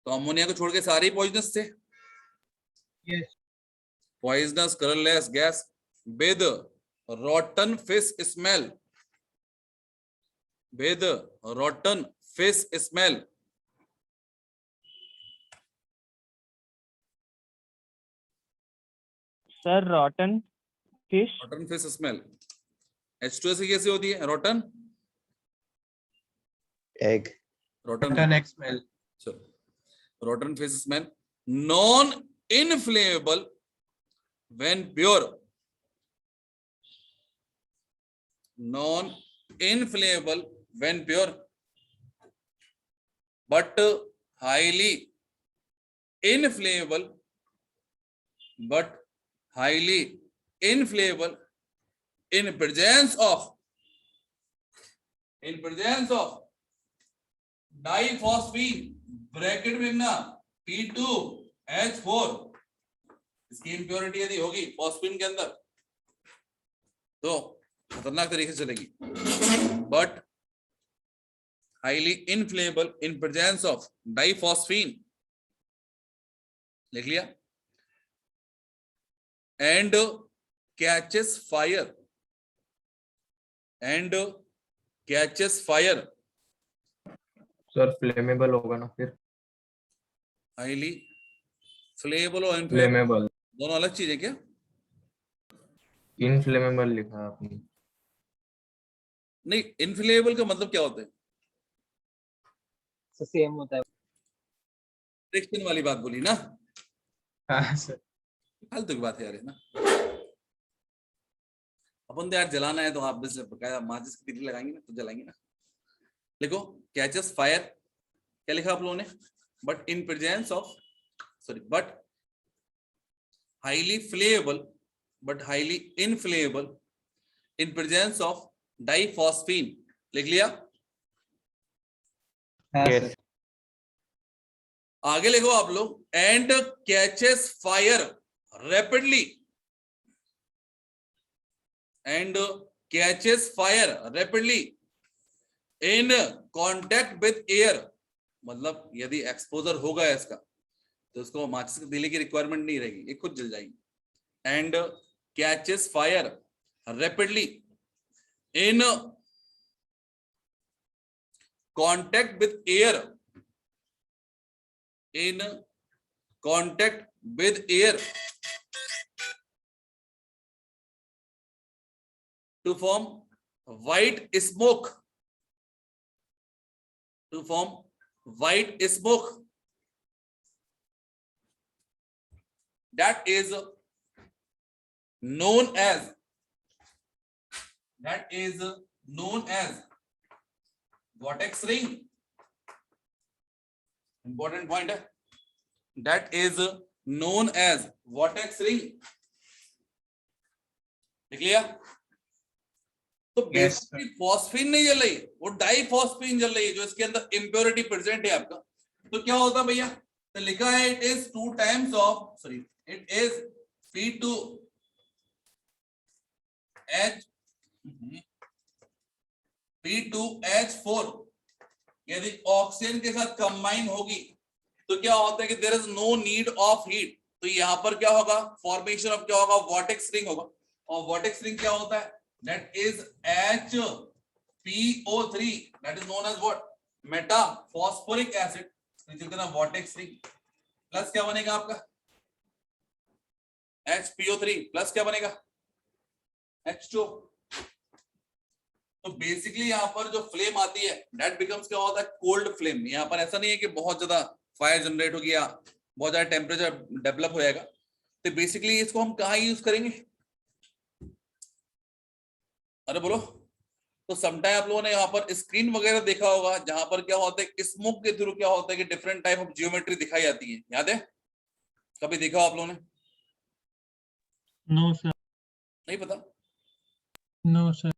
Speaker 1: तो अमोनिया को छोड़ के सारे ही पॉइजनस थे।
Speaker 2: Yes.
Speaker 1: Poisonous colourless gas with rotten fish smell, with rotten fish smell.
Speaker 8: Sir rotten fish,
Speaker 1: rotten fish smell H2S की कैसी होती है? Rotten
Speaker 3: egg,
Speaker 1: rotten
Speaker 2: next smell.
Speaker 1: चलो rotten fish smell, non inflammable when pure, non inflammable when pure but highly inflammable but highly inflammable in presence of diphosphine, bracket में ना P2H4, इसकी impurity यदि होगी फॉस्फीन के अंदर तो खतरनाक तरीके से चलेगी। But highly inflammable in presence of diphosphine, लिख लिया, and catches fire,
Speaker 3: sir flammable होगा ना फिर?
Speaker 1: हाईली फ्लेमेबल और इनफ्लेमेबल
Speaker 3: फ्लेमेबल,
Speaker 1: दोनों अलग चीजें क्या?
Speaker 3: इनफ्लेमेबल लिखा है आपने।
Speaker 1: नहीं, इनफ्लेमेबल का मतलब क्या होता है?
Speaker 9: सेम होता है।
Speaker 1: फ्रिक्शन वाली बात बोली ना,
Speaker 3: हाँ सर।
Speaker 1: फालतू की बात है यार, है ना। अपन तो यार जलाना है तो आप बस माचिस की तिल्ली लगाएंगे ना तो जलाएंगे ना। लिखो कैचेस फायर, क्या लिखा आप लोगों ने? But in presence of, sorry, but highly flammable, but highly inflammable in presence of diphosphine, लिख लिया।
Speaker 3: यस।
Speaker 1: आगे लिखो आप लोग, and catches fire rapidly, and catches fire rapidly in contact with air, मतलब यदि एक्सपोजर होगा इसका तो उसको माचिस की तीली की रिक्वायरमेंट नहीं रहेगी, ये खुद जल जाएगी। And catches fire rapidly in contact with air, in contact with air to form white smoke, that is known as vortex ring. Important point है, that is known as vortex ring, देख लिया। तो बेसिकली फॉस्फीन नहीं जल रही, वो डाइफॉस्फीन जल रही है जो इसके अंदर इंप्योरिटी प्रेजेंट है आपका। तो क्या होता है भैया? तो लिखा है it is 2 times of, sorry, it is P2H4 यदि ऑक्सीजन के साथ कंबाइन होगी तो क्या होता है कि there is no need of heat, तो यहां पर क्या होगा? फॉर्मेशन ऑफ क्या होगा? वॉर्टेक्स रिंग होगा। और वॉर्टेक्स रिंग क्या होता है? That is HPO3, that is known as what? Meta phosphoric acid. Vortex ring plus क्या बनेगा आपका? HPO3 प्लस क्या बनेगा? H2। तो बेसिकली यहाँ पर जो फ्लेम आती है दैट बिकम्स क्या होता है? Cold flame. यहाँ पर ऐसा नहीं है कि बहुत ज्यादा फायर जनरेट होगी या बहुत ज्यादा टेम्परेचर डेवलप हो जाएगा। तो बेसिकली इसको हम कहाँ यूज करेंगे? अरे बोलो। तो समटाइम आप लोगों ने यहाँ पर स्क्रीन वगैरह देखा होगा जहां पर क्या होता है, स्मोक के थ्रू क्या होता है कि डिफरेंट टाइप ऑफ जियोमेट्री दिखाई जाती है, याद है? कभी देखा हो आप लोगों ने?
Speaker 2: No sir.
Speaker 1: नहीं पता?
Speaker 2: No sir.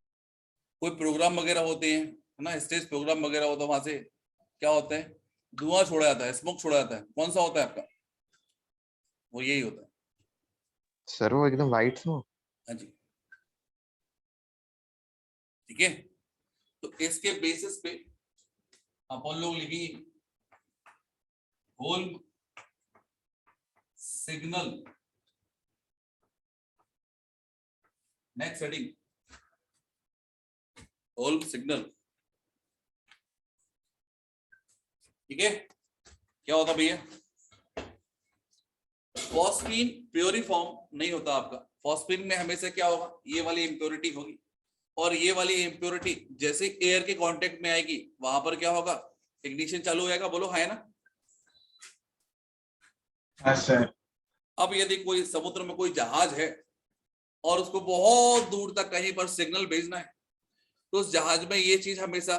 Speaker 1: कोई प्रोग्राम वगैरह होते हैं, है ना, स्टेज प्रोग्राम वगैरह होता है, वहां से क्या होता है? धुआं छोड़ा जाता है, स्मोक छोड़ा जाता है। कौन सा होता है आपका? वो यही होता है
Speaker 3: सर वो एकदम वाइट हो।
Speaker 1: हाँ जी, ठीक है। तो इसके बेसिस पे अपन लोग लिखेंगे whole signal. Next heading whole signal, ठीक है। क्या होता भैया? फॉस्फीन प्योरीफॉर्म नहीं होता आपका। फॉस्फीन में हमेशा क्या होगा? ये वाली इंप्योरिटी होगी, और ये वाली इंप्योरिटी जैसे एयर के कांटेक्ट में आएगी वहां पर क्या होगा? इग्निशन चालू हो जाएगा। बोलो हाँ है ना?
Speaker 3: हाँ सर।
Speaker 1: अब यदि कोई समुद्र में कोई जहाज है और उसको बहुत दूर तक कहीं पर सिग्नल भेजना है, तो उस जहाज में ये चीज हमेशा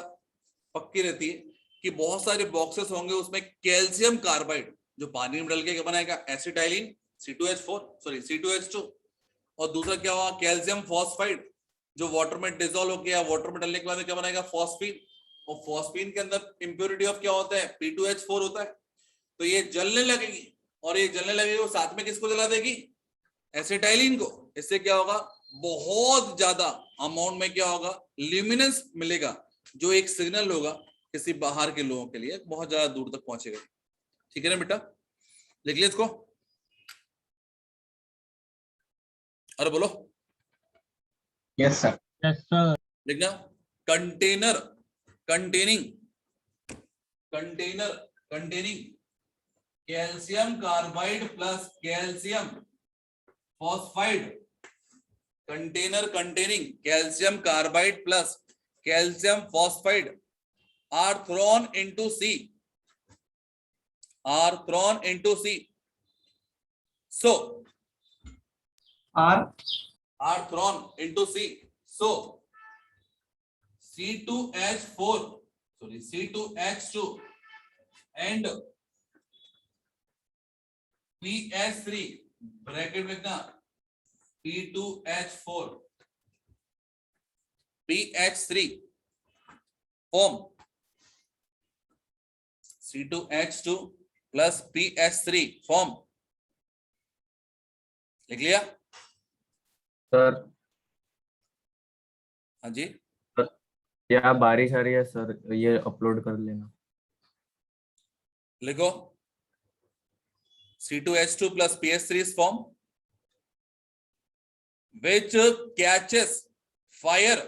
Speaker 1: पक्की रहती है कि बहुत सारे बॉक्सेस होंगे, उसमें कैल्शियम कार्बाइड जो पानी में डल के बनाएगा एसिटाइलिन C2H4 सॉरी C2H2 और दूसरा क्या होगा, कैल्शियम फॉस्फाइड, जो वाटर में डिसॉल्व हो गया, वाटर में डलने के बाद क्या बनाएगा, फॉस्फीन, और फॉस्फीन के अंदर इंप्योरिटी ऑफ क्या होता है, P2H4 होता है। तो ये जलने लगेगी, और ये जलने लगेगी वो साथ में किसको जला देगी, एसिटाइलिन को। इससे क्या होगा, बहुत ज्यादा अमाउंट में क्या होगा, ल्यूमिनेंस मिलेगा, जो एक सिग्नल होगा किसी बाहर के लोगों के लिए, बहुत ज्यादा दूर तक पहुंचेगा। ठीक है ना बेटा, लिख लिया इसको, अरे बोलो।
Speaker 4: Yes sir.
Speaker 2: Yes sir.
Speaker 1: लिखना, container containing calcium carbide plus calcium phosphide, container containing calcium carbide plus calcium phosphide are thrown into sea, so
Speaker 2: are
Speaker 1: are thrown into sea, so C2H4 C2H2 and PH3 bracket में ना P2H4 PH3 form C2H2 plus PH3 form। लिख लिया
Speaker 3: sir
Speaker 1: हाँ जी,
Speaker 3: क्या बारिश आ रही है sir, ये अपलोड कर लेना।
Speaker 1: लिखो C2H2 plus PH3 is formed which catches fire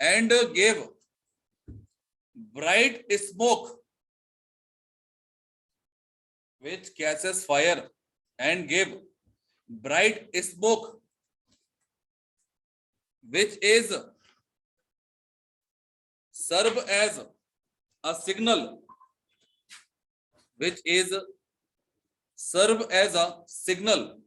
Speaker 1: and gave bright smoke, which catches fire and gave bright smoke, which is serve as a signal, which is serve as a signal